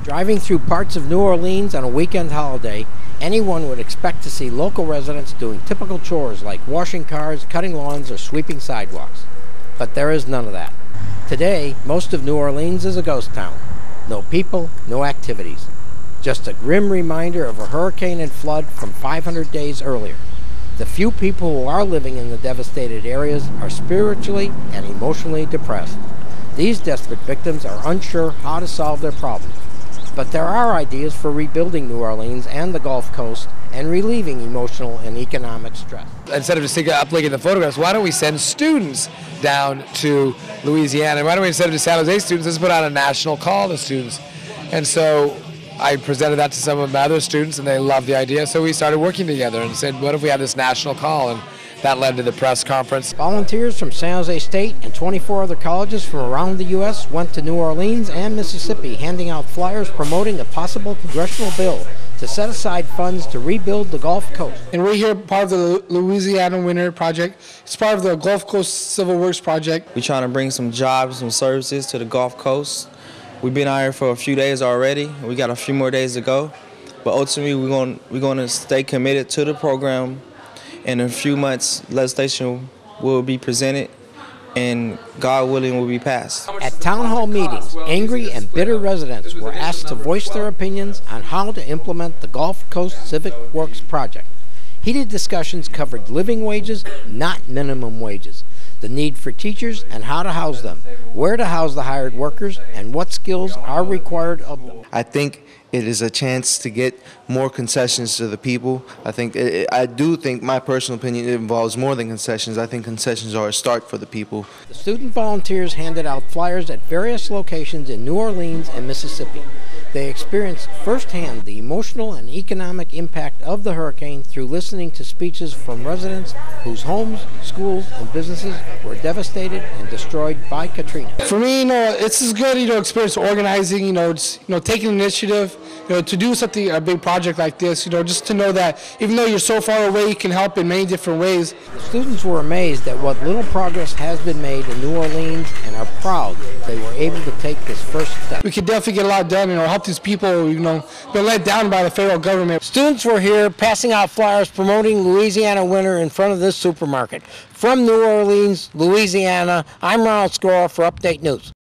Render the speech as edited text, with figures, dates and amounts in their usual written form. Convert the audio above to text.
Driving through parts of New Orleans on a weekend holiday, anyone would expect to see local residents doing typical chores like washing cars, cutting lawns, or sweeping sidewalks. But there is none of that. Today, most of New Orleans is a ghost town. No people, no activities. Just a grim reminder of a hurricane and flood from 500 days earlier. The few people who are living in the devastated areas are spiritually and emotionally depressed. These desperate victims are unsure how to solve their problems. But there are ideas for rebuilding New Orleans and the Gulf Coast and relieving emotional and economic stress. Instead of just uplinking the photographs, why don't we send students down to Louisiana? Why don't we, instead of just San Jose students, let's put out a national call to students? And so I presented that to some of my other students, and they loved the idea. So we started working together and said, what if we had this national call? And that led to the press conference. Volunteers from San Jose State and 24 other colleges from around the U.S. went to New Orleans and Mississippi, handing out flyers promoting a possible congressional bill to set aside funds to rebuild the Gulf Coast. And we're here part of the Lousiana Winter project. It's part of the Gulf Coast Civil Works project. We're trying to bring some jobs, some services to the Gulf Coast. We've been out here for a few days already. We got a few more days to go. But ultimately, we're going to stay committed to the program. In a few months, legislation will be presented, and God willing, will be passed. At town hall meetings, angry and bitter residents were asked to voice their opinions on how to implement the Gulf Coast Civic Works project. Heated discussions covered living wages, not minimum wages, the need for teachers and how to house them, where to house the hired workers, and what skills are required of them. I think it is a chance to get more concessions to the people. I do think, my personal opinion, it involves more than concessions. I think concessions are a start for the people. The student volunteers handed out flyers at various locations in New Orleans and Mississippi. They experienced firsthand the emotional and economic impact of the hurricane through listening to speeches from residents whose homes, schools, and businesses were devastated and destroyed by Katrina. For me, it's as good, experience organizing, taking initiative, to do something, a big project like this, just to know that even though you're so far away, you can help in many different ways. The students were amazed at what little progress has been made in New Orleans and are proud they were able to take this first step. We could definitely get a lot done, help these people, been let down by the federal government. Students were here passing out flyers promoting Lousiana Winter in front of this supermarket. From New Orleans, Louisiana, I'm Ronald Scora for Update News.